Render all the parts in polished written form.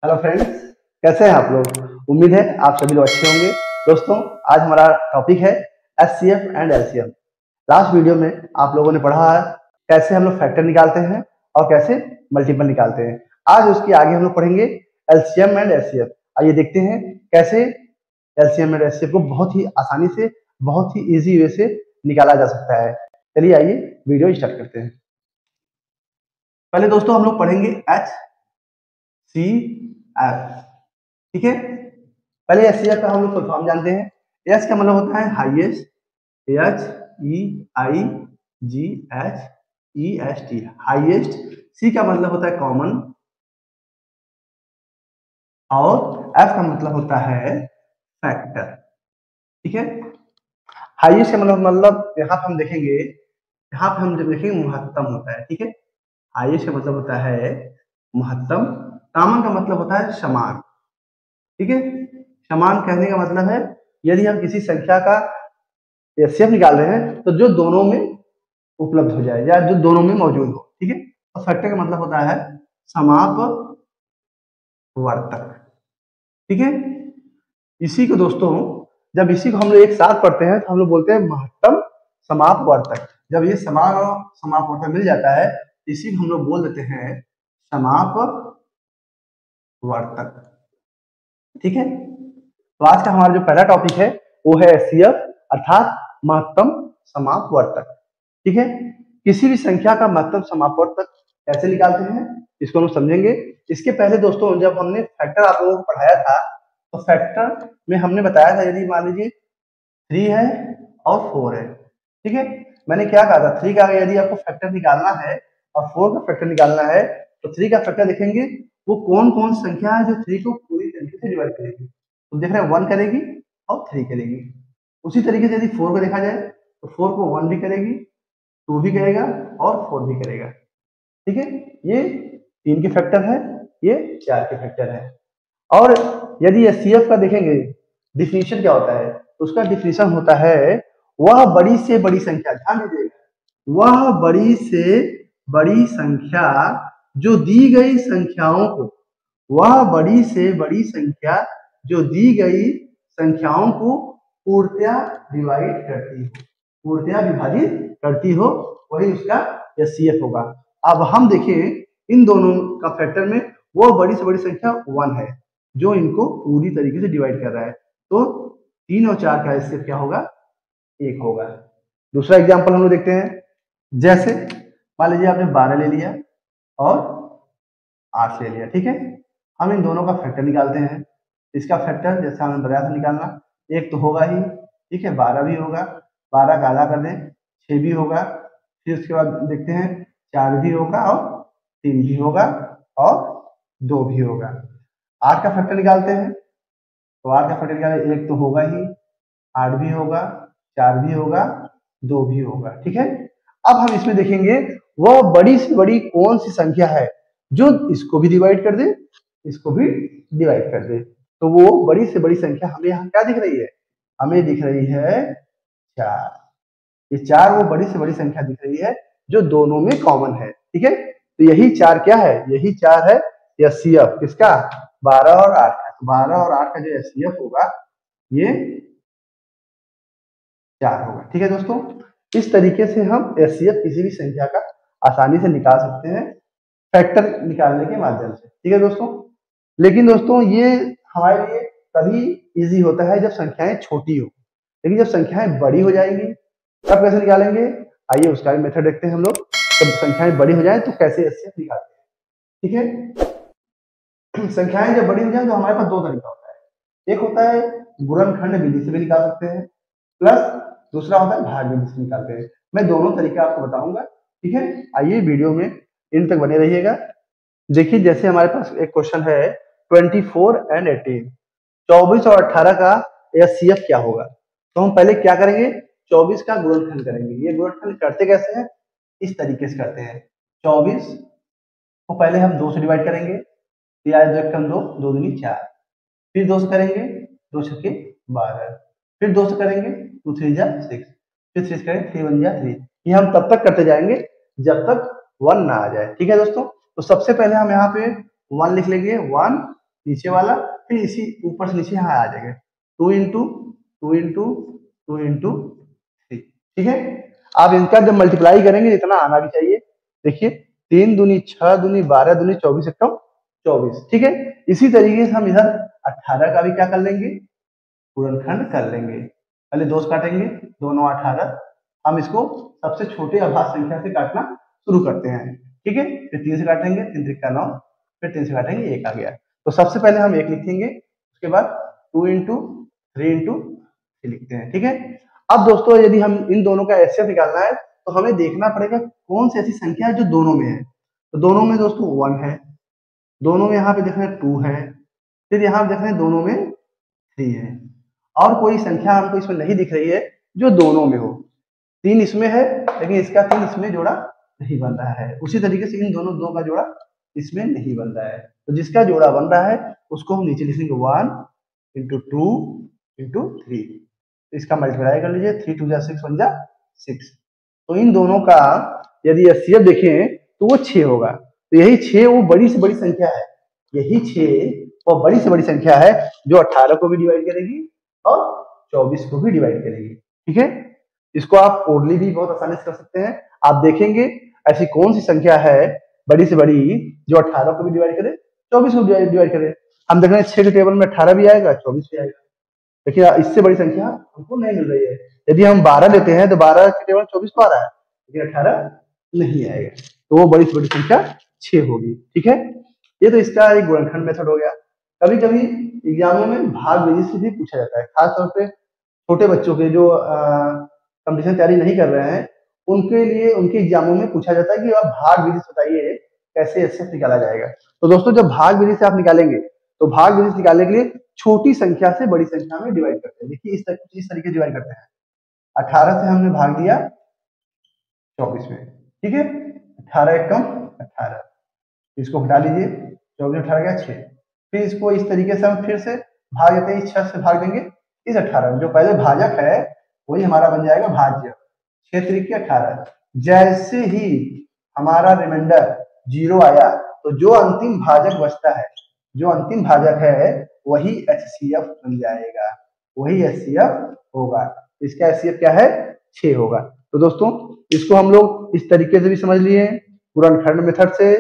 Hello friends, कैसे हैं आप लोग। उम्मीद है आप सभी लोग अच्छे होंगे। दोस्तों, आज हमारा टॉपिक है HCF and LCM. Last video में आप लोगों ने पढ़ा है कैसे हम लोग फैक्टर निकालते हैं और कैसे मल्टीपल निकालते हैं। आज उसके आगे हम लोग पढ़ेंगे एलसीएम एंड एचसीएफ। आइए देखते हैं कैसे एलसीएम एंड एचसीएफ को बहुत ही आसानी से, बहुत ही इजी वे से निकाला जा सकता है। चलिए आइए वीडियो स्टार्ट करते हैं। पहले दोस्तों हम लोग पढ़ेंगे एच सी एफ। ठीक है, पहले एच सी एफ का हम लोग फुल फॉर्म जानते हैं। एच का मतलब होता है highest, H E I G H E S T, highest. C का मतलब होता है कॉमन, और एफ का मतलब होता है फैक्टर। ठीक है, हाईएस्ट का मतलब यहाँ पे हम देखेंगे, यहाँ पे हम जब देखेंगे महत्तम होता है। ठीक है, हाईएस्ट का मतलब होता है महत्तम, कॉमन का मतलब होता है समान। ठीक है, समान कहने का मतलब है यदि हम किसी संख्या का एचसीएफ निकाल रहे हैं तो जो दोनों में उपलब्ध हो जाए या जो दोनों में मौजूद हो। ठीक है, और फैक्टर का मतलब होता है समापवर्तक। ठीक है, इसी को दोस्तों, जब इसी को हम लोग एक साथ पढ़ते हैं तो हम लोग बोलते हैं महत्तम समापवर्तक। जब ये समान और समापवर्तक मिल जाता है इसी को हम लोग बोल देते हैं समापवर्तक। ठीक है, तो आज का हमारा जो पहला टॉपिक है वो है एचसीएफ अर्थात महत्तम समापवर्तक। ठीक है, किसी भी संख्या का महत्तम समापवर्तक कैसे निकालते हैं इसको हम समझेंगे। इसके पहले दोस्तों जब हमने फैक्टर आप लोगों को पढ़ाया था तो फैक्टर में हमने बताया था यदि मान लीजिए 3 है और 4 है। ठीक है, मैंने क्या कहा था, 3 का यदि आपको फैक्टर निकालना है और 4 का फैक्टर निकालना है तो 3 का फैक्टर देखेंगे वो कौन कौन संख्या है जो 3 को पूरी तरीके से डिवाइड करेगी। तो देख रहे हैं 1 करेगी और 3 करेगी। उसी तरीके से यदि 4 को देखा जाए तो 4 को 1 भी करेगी, 2 भी करेगा और 4 भी करेगा। ठीक है, ये 3 के फैक्टर है, ये 4 के फैक्टर है। और यदि एचसीएफ का देखेंगे डिफिनीशन क्या होता है, उसका डिफिनीशन होता है वह बड़ी से बड़ी संख्या, ध्यान दीजिएगा, वह बड़ी से बड़ी संख्या जो दी गई संख्याओं को, वह बड़ी से बड़ी संख्या जो दी गई संख्याओं को पूर्णतया डिवाइड करती हो, पूर्णतया विभाजित करती हो, वही उसका एचसीएफ होगा। अब हम देखें इन दोनों का फैक्टर में वो बड़ी से बड़ी संख्या 1 है जो इनको पूरी तरीके से डिवाइड कर रहा है, तो 3 और 4 का एचसीएफ क्या होगा, 1 होगा। दूसरा एग्जांपल हम लोग देखते हैं, जैसे मान लीजिए आपने 12 ले लिया और 8 ले लिया। ठीक है, हम इन दोनों का फैक्टर निकालते हैं। इसका फैक्टर जैसे हमने बताया था निकालना, 1 तो होगा ही। ठीक है, 12 भी होगा, 12 का आधा कर दें 6 भी होगा, फिर उसके बाद देखते हैं 4 भी होगा और 3 भी होगा और 2 भी होगा। 8 का फैक्टर निकालते हैं तो 8 का फैक्टर निकाले 1 तो होगा ही, 8 भी होगा, 4 भी होगा, 2 भी होगा। ठीक है, अब हम इसमें देखेंगे वह बड़ी से बड़ी कौन सी संख्या है जो इसको भी डिवाइड कर दे, इसको भी डिवाइड कर दे। तो वो बड़ी से बड़ी संख्या हमें यहाँ क्या दिख रही है, हमें दिख रही है 4। ये 4 वो बड़ी से बड़ी संख्या दिख रही है जो दोनों में कॉमन है। ठीक है, तो यही 4 क्या है, यही 4 है एचसीएफ किसका, 12 और 8 का। 12 और 8 का जो एचसीएफ होगा ये 4 होगा। ठीक है दोस्तों, इस तरीके से हम एचसीएफ किसी भी संख्या का आसानी से निकाल सकते हैं फैक्टर निकालने के माध्यम से। ठीक है दोस्तों, लेकिन दोस्तों ये हमारे लिए तभी इजी होता है जब संख्याएं छोटी हो, लेकिन जब संख्याएं बड़ी हो जाएंगी तब कैसे निकालेंगे, आइए उसका भी मेथड देखते हैं हम लोग। जब संख्याएं बड़ी हो जाए तो कैसे एचसीएफ निकालते हैं। ठीक है, संख्याएं जब बड़ी हो जाए तो हमारे पास 2 तरीका होता है। एक होता है गुणनखंड विधि से भी निकाल सकते हैं, प्लस दूसरा होता है भाग विधि से निकालते हैं। मैं दोनों तरीके आपको बताऊंगा। ठीक है, आइए वीडियो में इन तक बने रहिएगा। देखिए जैसे हमारे पास एक क्वेश्चन है 24 एंड 18, 24 और 18 का एचसीएफ क्या होगा। तो हम पहले क्या करेंगे, 24 का गुणनखंड करेंगे। ये गुणनखंड करते कैसे हैं, इस तरीके से करते हैं। 24 को पहले हम 2 से डिवाइड करेंगे, तो याद रखें 2, 2 दूनी 4, फिर 2 से करेंगे 2 छक्के 12, फिर 2 से करेंगे 2 3 जा 6, फिर 3 से करेंगे 3 1 जा 3। ये हम तब तक करते जाएंगे जब तक 1 ना आ जाए। ठीक है दोस्तों, तो सबसे पहले हम यहाँ पे 1 लिख लेंगे, 1 नीचे वाला, फिर इसी ऊपर से नीचे यहाँ आ जाएगा 2 इंटू 2 इंटू 2 इंटू 3। ठीक है, आप इनका जब मल्टीप्लाई करेंगे इतना आना भी चाहिए। देखिए 3 दूनी 6 दूनी 12 दूनी 24 एकम 24। ठीक है, इसी तरीके से हम इधर 18 का भी क्या कर लेंगे, गुणनखंड कर लेंगे। पहले 2 से काटेंगे, 2 9 18। हम इसको सबसे छोटे अभाज्य संख्या से काटना शुरू करते हैं। ठीक है, फिर 3 से काटेंगे, 3 3 9, फिर 3 से काटेंगे 1 आ गया। तो सबसे पहले हम 1 लिखेंगे, उसके बाद 2 इंटू 3 इंटू 3 लिखते हैं। ठीक है, अब दोस्तों यदि हम इन दोनों का एचसीएफ निकालना है तो हमें देखना पड़ेगा कौन सी ऐसी संख्या है जो दोनों में है। तो दोनों में दोस्तों 1 है, दोनों में यहाँ पे देख रहे हैं 2 है, फिर यहाँ देख रहे हैं दोनों में 3 है, और कोई संख्या हमको इसमें नहीं दिख रही है जो दोनों में हो। 3 इसमें है लेकिन इसका 3 इसमें जोड़ा नहीं बन रहा है। उसी तरीके से इन दोनों 2 का जोड़ा इसमें नहीं बन रहा है। तो जिसका जोड़ा बन रहा है उसको हम नीचे लिखेंगे 1 इंटू 2 इंटू 3। इसका मल्टीप्लाई कर लीजिए, 3 2 जा 6 1 जा 6। तो इन दोनों का यदि एचसीएफ देखें तो वो 6 होगा। तो यही 6 वो बड़ी से बड़ी संख्या है, यही 6 वो बड़ी से बड़ी संख्या है जो 18 को भी डिवाइड करेगी और 24 को भी डिवाइड करेगी। ठीक है, इसको आप ओरली भी बहुत आसानी से कर सकते हैं। आप देखेंगे ऐसी कौन सी संख्या है बड़ी से बड़ी जो 18 को भी डिवाइड करे, 24 को डिवाइड करे। हम देख रहे हैं 6 के टेबल में 18 भी आएगा, 24 भी आएगा, लेकिन इससे बड़ी संख्या हमको नहीं मिल रही है। यदि हम 12 लेते हैं तो 12 के टेबल 24 तो आ रहा है, लेकिन 18 नहीं आएगा, तो वो बड़ी से बड़ी संख्या 6 होगी। ठीक है, ये तो इसका एक गुणनखंड मेथड हो गया। कभी कभी एग्जामों में भाग विधि से भी पूछा जाता है, खासतौर पे छोटे बच्चों के जो कंपटीशन तैयारी नहीं कर रहे हैं उनके लिए, उनके एग्जामों में पूछा जाता है कि आप भाग विधि से बताइए कैसे एचसीएफ निकाला जाएगा। तो दोस्तों जब भाग विधि से आप निकालेंगे तो भाग विधि से निकालने के लिए छोटी संख्या से बड़ी संख्या में डिवाइड करते हैं। देखिए इस तरीके से डिवाइड करते हैं। 18 से हमने भाग दिया 24 में। ठीक है, 18 एकम 18, इसको घटा लीजिए, 24 18 गया 6। फिर इसको इस तरीके से हम फिर से भाग देते हैं, इस 6 से भाग देंगे इस 18 में। जो पहले भाजक है वही हमारा बन जाएगा भाज्य, 6 3 18। जैसे ही हमारा रिमाइंडर 0 आया तो जो अंतिम भाजक बचता है, जो अंतिम भाजक है वही एचसीएफ बन जाएगा, वही एचसीएफ होगा। इसका एचसीएफ क्या है, 6 होगा। तो दोस्तों इसको हम लोग इस तरीके से भी समझ लिए, गुणनखंड मेथड से,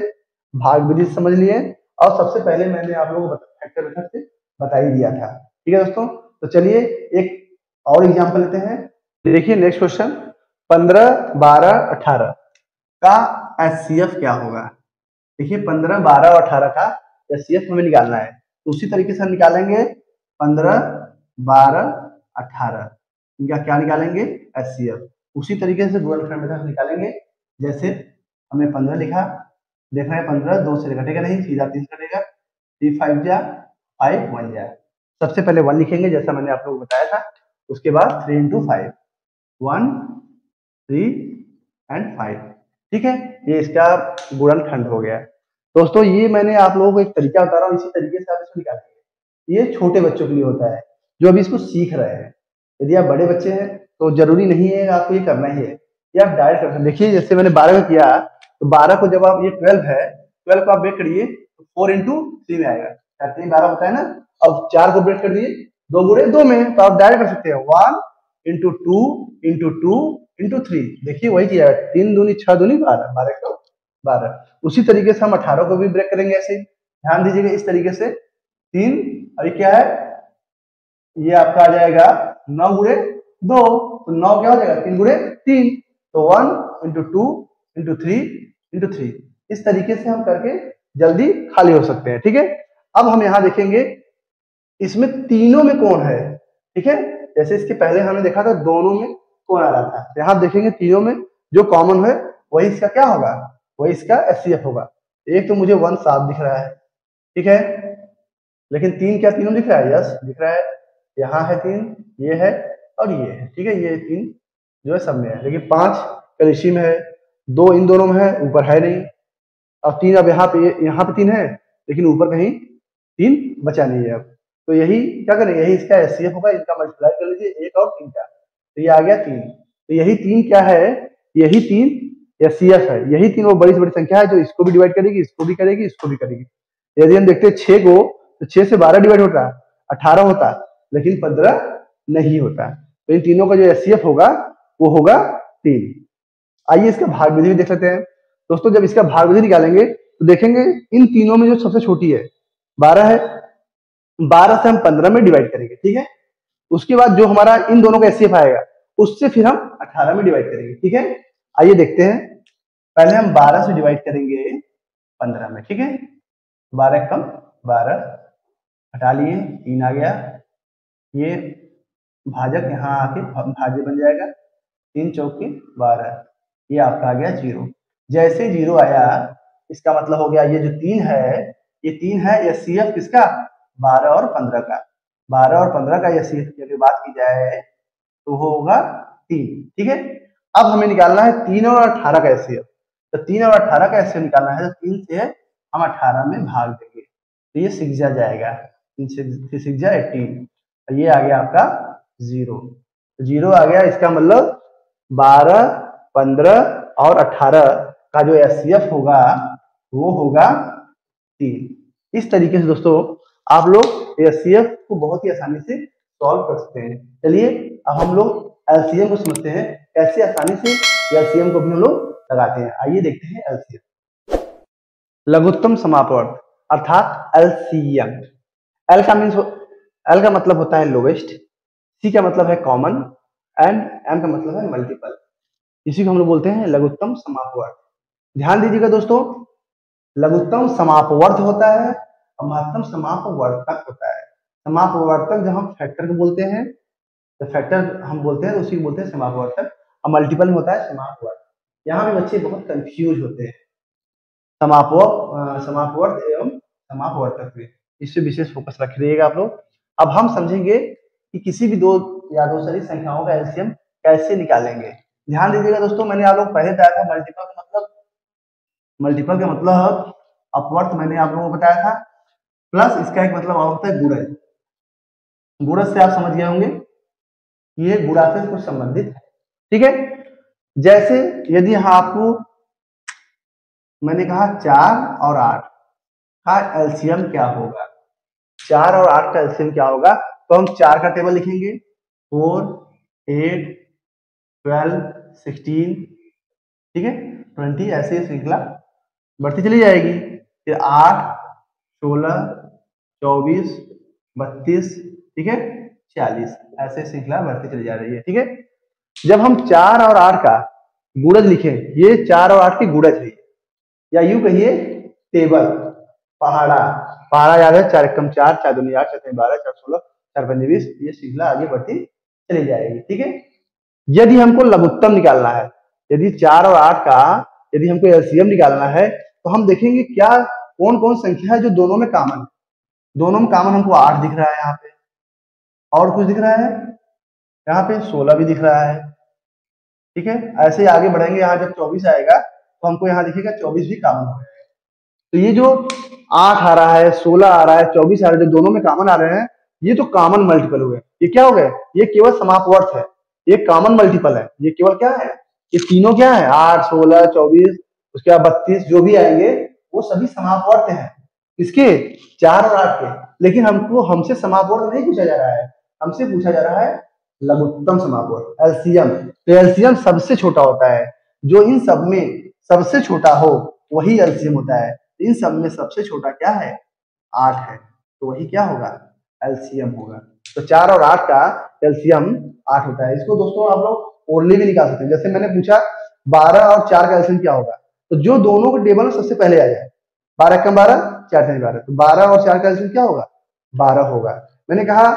भाग विधि से समझ लिए, और सबसे पहले मैंने आप लोगों को फैक्टर मेथड से बता ही दिया था। ठीक है दोस्तों, तो चलिए एक और एग्जांपल लेते हैं। देखिए नेक्स्ट क्वेश्चन, 15 12 18 का एचसीएफ क्या होगा। देखिए 15 12 और 18 का एचसीएफ हमें निकालना है, तो उसी तरीके से हम निकालेंगे 15 12 18, इनका क्या निकालेंगे, एचसीएफ। उसी तरीके से गुणनखंड मेथड से निकालेंगे। जैसे हमने 15 लिखा, देखना है 15 2 से घटेगा नहीं, सीधा 3 से घटेगा, 3 5 जा 5 1 जा। सबसे पहले 1 लिखेंगे जैसा मैंने आप लोगों को बताया था, उसके बाद 3 इंटू 5, 1 3 एंड 5। ठीक है, ये इसका गुणनखंड हो गया। दोस्तों ये मैंने आप लोगों को एक तरीका बता रहा हूँ, इसी तरीके से आप इसको निकालेंगे। ये छोटे बच्चों के लिए होता है जो अभी इसको सीख रहे हैं। यदि आप बड़े बच्चे हैं तो जरूरी नहीं है आपको ये करना ही है, ये आप डायरेक्ट कर सकते हैं। देखिए जैसे मैंने 12 का किया, तो 12 को जब आप, ये 12 है, 12 को आप ब्रेक करिए तो 4 इंटू 3 में आएगा, 12 होता है ना। अब 4 को ब्रेक कर दिए 2 गुणे 2 में, तो आप डायरेक्ट कर सकते हैं 1 इंटू 2 इंटू 2 इंटू 3। देखिए वही चीज है, 3 दूनी 6 दूनी 12, 12 को 12। उसी तरीके से हम 18 को भी ब्रेक करेंगे ऐसे ही, ध्यान दीजिएगा इस तरीके से। 3, अभी क्या है, ये आपका आ जाएगा 9 गुणे 2, तो 9 क्या हो जाएगा, 3 गुणे 3, तो 1 इंटू 2 इंटू 3 इंटू 3। इस तरीके से हम करके जल्दी खाली हो सकते हैं। ठीक है, अब हम यहाँ देखेंगे इसमें तीनों में कौन है। ठीक है, जैसे इसके पहले हमने देखा था दोनों में कौन आ रहा था, यहाँ देखेंगे तीनों में जो कॉमन है वही इसका क्या होगा, वही इसका एचसीएफ होगा। एक तो मुझे 1 साफ दिख रहा है, ठीक है, लेकिन 3 क्या तीनों दिख रहा है, यस दिख रहा है, यहाँ है 3, ये है और ये है। ठीक है, ये 3 जो है सब में है, लेकिन 5 कल इसी में है, 2 इन दोनों में है, ऊपर है नहीं। अब 3 अब यहाँ पे 3 है, लेकिन ऊपर कहीं 3 बचा नहीं है। अब तो यही क्या करें, यही इसका एचसीएफ होगा, इनका मल्टीप्लाई कर लीजिए 1 और 3 का, तो ये आ गया 3। तो यही 3 क्या है, यही 3 एचसीएफ है, यही 3 वो बड़ी से बड़ी संख्या है जो इसको भी डिवाइड करेगी, इसको भी करेगी, इसको भी करेगी। यदि हम देखते हैं 6 को, तो 6 से 12 डिवाइड होता, 18 होता, लेकिन 15 नहीं होता। तो इन तीनों का जो एचसीएफ होगा वो होगा 3। आइए इसका भाग विधि भी देख लेते हैं दोस्तों। जब इसका भाग विधि निकालेंगे तो देखेंगे इन तीनों में जो सबसे छोटी है 12 है, 12 से हम 15 में डिवाइड करेंगे, ठीक है। उसके बाद जो हमारा इन दोनों का एचसीएफ आएगा उससे फिर हम 18 में डिवाइड करेंगे, ठीक है। आइए देखते हैं, पहले हम 12 से डिवाइड करेंगे 15 में, ठीक है। 12 कम 12 हटा लिए, 3 आ गया, ये भाजक यहाँ आके भाज्य बन जाएगा, 3 चौके 12, ये आपका आ गया 0। जैसे 0 आया इसका मतलब हो गया ये जो 3 है, ये 3 है एचसीएफ किसका, 12 और 15 का। 12 और 15 का एचसीएफ की अगर बात की जाए तो होगा 3, ठीक है। अब हमें निकालना है 3 और 18 का एचसीएफ। तो 3 और 18 का एचसीएफ निकालना है तो 3 से हम 18 में भाग देंगे तो ये 6 जाएगा, 3 से 6 जा 18, ये आ गया आपका 0। 0 आ गया, इसका मतलब 12, 15 और 18 का जो एचसीएफ होगा वो होगा 3। इस तरीके से दोस्तों आप लोग एचसीएफ को बहुत ही आसानी से सॉल्व कर सकते हैं। चलिए अब हम लोग एलसीएम को समझते हैं, कैसे आसानी से एलसीएम को भी हम लोग लगाते हैं। आइए देखते हैं एलसीएम। लघुत्तम समापवर्त अर्थात एलसीएम। एल का मतलब होता है लोवेस्ट, सी का मतलब है कॉमन एंड एम का मतलब है मल्टीपल। इसी को हम लोग बोलते हैं लघुत्तम समापवर्त। ध्यान दीजिएगा दोस्तों, लघुत्तम समापवर्त होता है और महत्तम समापवर्तक होता है। समापवर्तक जब हम फैक्टर को बोलते हैं तो फैक्टर हम बोलते हैं तो उसी को बोलते हैं समापवर्तक, और मल्टीपल में होता है समापवर्त। यहाँ पे बच्चे बहुत कंफ्यूज होते हैं समापवर्त एवं समापवर्तक में, इससे विशेष फोकस रखिएगा आप लोग। अब हम समझेंगे कि किसी भी दो या दो सही संख्याओं का एलसीएम कैसे निकालेंगे। ध्यान दीजिएगा दोस्तों, मैंने आप लोग पहले बताया था मल्टीपल का मतलब अपवर्त, मैंने आप लोगों को बताया था, प्लस इसका एक मतलब और होता है गुणज। गुणज से आप समझ गए होंगे, ये गुणा से कुछ संबंधित है, ठीक है। जैसे यदि आपको मैंने कहा 4 और 8 का एलसीएम क्या होगा, 4 और 8 का एलसीएम क्या होगा, तो हम 4 का टेबल लिखेंगे, 4, 8, 12, 16, ठीक है, 20, ऐसे श्रृंखला बढ़ती चली जाएगी। फिर 8, 16, 24, 32, ठीक है, 40, ऐसे श्रृंखला बढ़ती चली जा रही है, ठीक है। जब हम 4 और 8 का गुणज लिखें, ये 4 और 8 के गुणज है, या यूं कहिए टेबल पहाड़ा याद है, 4 एकम 4, 4 दूनी 8, 4 12, 4 16, 4 पंजे 20, ये श्रृंखला आगे बढ़ती चली जाएगी, ठीक है। यदि हमको लघुत्तम निकालना है, यदि 4 और 8 का यदि हमको एलसीएम निकालना है तो हम देखेंगे क्या कौन कौन संख्या है जो दोनों में कॉमन है। दोनों में कॉमन हमको 8 दिख रहा है यहाँ पे, और कुछ दिख रहा है यहाँ पे 16 भी दिख रहा है, ठीक है। ऐसे ही आगे बढ़ेंगे, यहाँ जब 24 आएगा तो हमको यहाँ दिखेगा 24 भी कॉमन हो जाएगा। तो ये जो 8 आ रहा है, 16 आ रहा है, 24 आ रहा है, जो दोनों में कॉमन आ रहे हैं, ये तो कॉमन मल्टीपल हुए। ये क्या हो गए, ये केवल समापवर्त है, ये कॉमन मल्टीपल है। ये केवल क्या है, ये तीनों क्या है, 8, 16, 24, उसके बाद 32 जो भी आएंगे वो सभी समापवर्त हैं, इसके 4 और 8 के। लेकिन हमसे समापवर्त नहीं पूछा जा रहा है, हमसे पूछा जा रहा है लघुत्तम समापवर्त, एलसीएम। तो एलसीएम सबसे छोटा होता है, जो इन सब में सबसे छोटा हो वही एलसीएम होता है। इन सब में सबसे छोटा क्या है, 8 है, तो वही क्या होगा, एलसीएम होगा। तो 4 और 8 का एलसीएम 8 होता है। इसको दोस्तों आप लोग ओरली भी निकाल सकते हैं। जैसे मैंने पूछा 12 और 4 का एलसीएम क्या होगा, तो जो दोनों के टेबल में सबसे पहले आ जाए, 12 कम 12, 4 3 12, तो 12 और 4 का एलसीएम क्या होगा, 12 होगा। मैंने कहा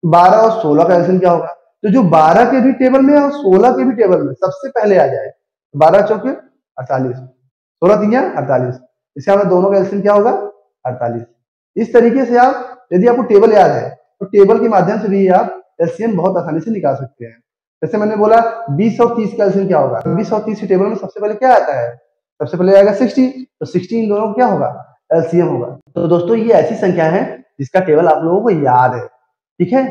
12 और 16 का एलसीएम क्या होगा, तो जो 12 के भी टेबल में और 16 के भी टेबल में सबसे पहले आ जाए, 12 चौके 48, 16 3 48, इससे हमें दोनों का एलसीएम क्या होगा, 48। इस तरीके से आप यदि आपको टेबल याद है तो टेबल के माध्यम से भी आप एलसीएम बहुत आसानी से निकाल सकते हैं। जैसे मैंने बोला 20 और 30 का एलसीएम क्या होगा, 20 और 30 के टेबल में सबसे पहले क्या आता है, सबसे पहले आएगा 60, तो 60 इन दोनों क्या होगा, एलसीएम होगा। तो दोस्तों ये ऐसी संख्या है जिसका टेबल आप लोगों को याद है, ठीक है।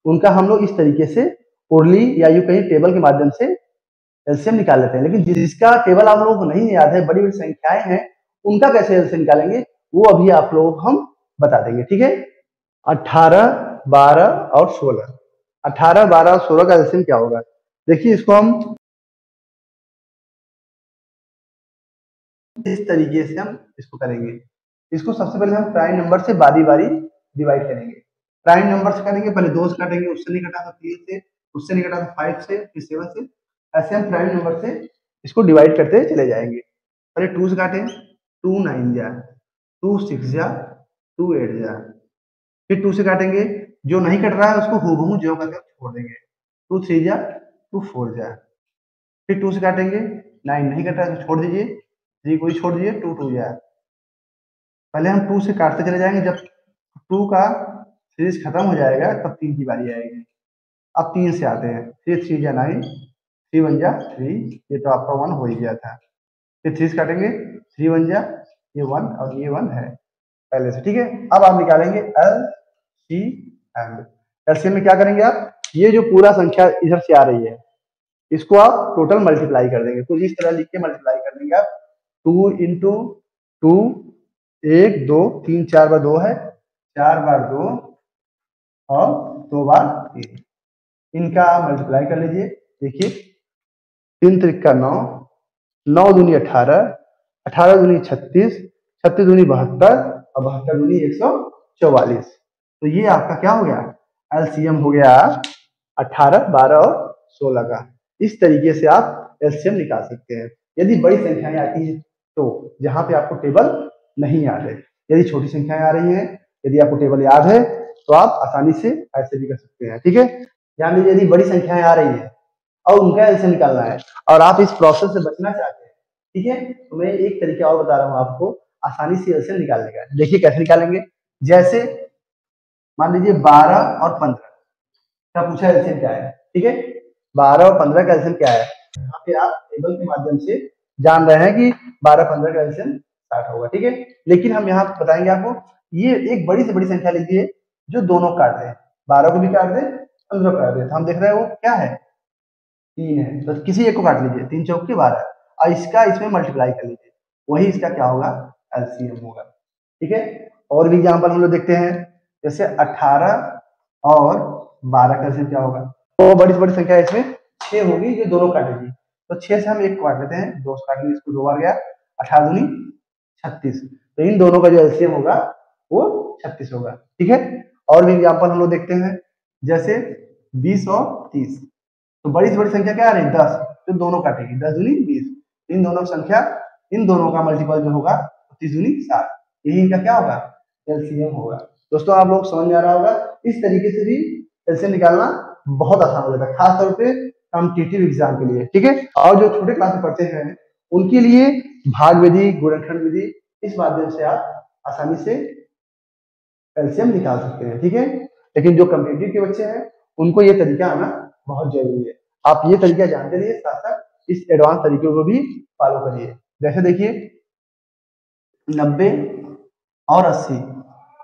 उनका हम लोग इस तरीके से ओरली या यूं कहीं टेबल के माध्यम से एलसीएम निकाल लेते हैं। लेकिन जिसका टेबल आप लोगों को नहीं याद है, बड़ी बड़ी संख्याएं हैं, उनका कैसे एलसीएम निकालेंगे वो अभी आप लोगों को हम बता देंगे। ठीक है, 18, 12 और 16। 18, 12 और 16 का एलसीएम क्या होगा? देखिए इसको हम इस तरीके से हम इसको करेंगे। इसको सबसे पहले हम प्राइम नंबर से बारी बारी डिवाइड करेंगे। प्राइम नंबर से करेंगे, पहले 2 से काटेंगे, उससे नहीं कटा तो 3 से, उससे नहीं कटा तो 5 से, फिर 7 से। ऐसे हम प्राइम नंबर से इसको डिवाइड करते चले जाएंगे। पहले 2 से काटें, 2 9 जा, 2 6 जा, 2 8 जा। फिर 2 से काटेंगे, जो नहीं कट रहा है उसको हूबहू जो करके छोड़ देंगे। 2 3 जा, 2 4 जा। फिर 2 से काटेंगे, 9 नहीं कट रहा है तो छोड़ दीजिए, 3 को ही छोड़ दीजिए, 2 2 जा। पहले हम 2 से काटते चले जाएंगे, जब 2 का सीरीज खत्म हो जाएगा तब 3 की बारी आएगी। अब 3 से आते हैं, फिर 3 जा 9, 3 1 जा 3, ये तो आपका 1 हो ही गया था। फिर 3 से काटेंगे, 3 1 जा, ये 1 और ये 1 है पहले से। ठीक है, अब आप निकालेंगे एलसीएम। एलसीएम में क्या करेंगे आप, ये जो पूरा संख्या इधर से आ रही है इसको आप टोटल मल्टीप्लाई कर देंगे। कुछ इस तरह लिख के मल्टीप्लाई कर देंगे आप। 2 इंटू 2, 1 2 3 4 बार 2 है, 4 बार 2 और 2 बार 3, इनका मल्टीप्लाई कर लीजिए। देखिए 3 त्रिक का 9, 9 दूनी 18, 18 दूनी 36, 36 दूनी 72 और 72 दूनी 144। तो ये आपका क्या हो गया, एलसीएम हो गया 18, 12 और 16 का। इस तरीके से आप एलसीएम निकाल सकते हैं। यदि बड़ी संख्याएं आती हैं तो जहां पे आपको टेबल नहीं याद है, यदि छोटी संख्याएं आ रही हैं, यदि आपको टेबल याद है तो आप आसानी से ऐसे भी कर सकते हैं। ठीक है, ध्यान दीजिए, यदि बड़ी संख्याएं आ रही हैं और उनका एलसीएम निकालना है और आप इस प्रोसेस से बचना चाहते हैं, ठीक है, तो मैं एक तरीका और बता रहा हूं आपको आसानी से एलसीएम निकालने का। देखिए कैसे निकालेंगे, जैसे मान लीजिए 12 और 15 का पूछा एलसीएम क्या है। ठीक है, 12 और 15 का एलसीएम क्या है, यहाँ पे आप टेबल के माध्यम से जान रहे हैं कि 12 15 का एलसीएम 60 होगा। ठीक है, लेकिन हम यहाँ बताएंगे आपको, ये एक बड़ी से बड़ी संख्या लीजिए जो दोनों काट रहे हैं, 12 को भी काट दे, 15 को काट दे, तो हम देख रहे हैं वो क्या है, 3 है, तो किसी एक को काट लीजिए, 3 चौके 12 और इसका इसमें मल्टीप्लाई कर लीजिए, वही इसका क्या होगा, एलसीएम होगा। ठीक है, और भी एग्जाम्पल हम लोग देखते हैं, जैसे 18 और 12 का एलसीएम क्या होगा, तो बड़ी से बड़ी संख्या इसमें 6 होगी जो दोनों काटेगी, तो 6 से हम एक काट लेते हैं, 2 से काट लेंगे, इसको 2 बार गया, 18 दूनी 36, तो इन दोनों का जो एलसीएम होगा वो 36 होगा। ठीक है, और भी एग्जाम्पल हम लोग देखते हैं, जैसे 20 और 30, तो बड़ी से बड़ी संख्या क्या आ रही है, 10, तो दोनों काटेगी, 10 दूनी 20, इन दोनों संख्या, इन दोनों का मल्टीपल जो होगा 30 दूनी 60, यही इनका क्या होगा, एलसीएम होगा। दोस्तों आप लोग समझ में आ रहा होगा, इस तरीके से भी एलसीएम निकालना बहुत आसान हो जाता है, खासतौर पे कॉम्पिटिटिव एग्जाम के लिए। ठीक है, और जो छोटे क्लास में पढ़ते हैं उनके लिए भाग विधि, गुणनखंड विधि, इस माध्यम से आप आसानी से एलसीएम निकाल सकते हैं। ठीक है, लेकिन जो कॉम्पिटिटिव के बच्चे हैं उनको ये तरीका आना बहुत जरूरी है। आप ये तरीका जानते रहिए, साथ साथ इस एडवांस तरीके को भी फॉलो करिए। जैसे देखिए 90 और 80,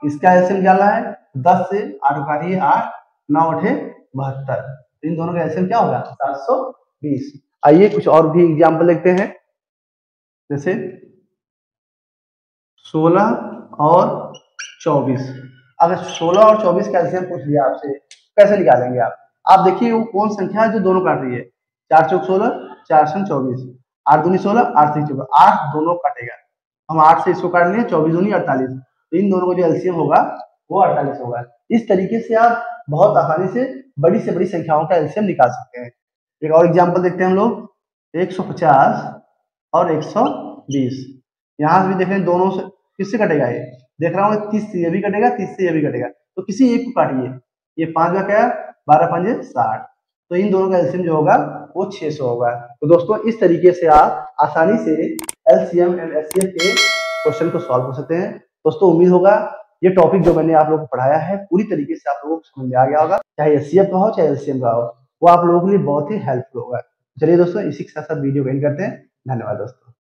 इसका एलसीएम निकालना है, 10 से 8 काटिए, 8 9 8 72, इन दोनों का एलसीएम क्या होगा, 720। आइए कुछ और भी एग्जाम्पल देखते हैं, जैसे 16 और 24। अगर 16 और 24 का एलसीएम पूछ लिया आपसे, कैसे निकालेंगे आप देखिए वो कौन संख्या है जो दोनों काट रही है, 4 चौक 16, 4 6 24, 8 दूनी 16, 8 3 24, 8 दोनों काटेगा, हम 8 से इसको काट लिए, 24 दूनी 48, तो इन दोनों का जो एलसीएम होगा वो 48 होगा। इस तरीके से आप बहुत आसानी से बड़ी संख्याओं का एलसीएम निकाल सकते हैं। एक और एग्जाम्पल देखते हैं हम लोग, 150 और 120, यहाँ से भी देख रहे हैं दोनों से किससे कटेगा, ये देख रहा हूँ 30 से ये भी कटेगा, 30 से ये भी कटेगा, तो किसी एक को काटिए, ये 5 का क्या, 12 5 60, तो इन दोनों का एलसीएम जो होगा वो 600 होगा। तो दोस्तों इस तरीके से आप आसानी से एलसीएम एंड एचसीएफ के क्वेश्चन को सॉल्व कर सकते हैं। दोस्तों उम्मीद होगा ये टॉपिक जो मैंने आप लोगों को पढ़ाया है पूरी तरीके से आप लोगों को समझ में आ गया होगा, चाहे एचसीएफ का हो चाहे एलसीएम का हो, वो आप लोगों के लिए बहुत ही हेल्पफुल होगा। चलिए दोस्तों इसी के साथ वीडियो को एंड करते हैं, धन्यवाद दोस्तों।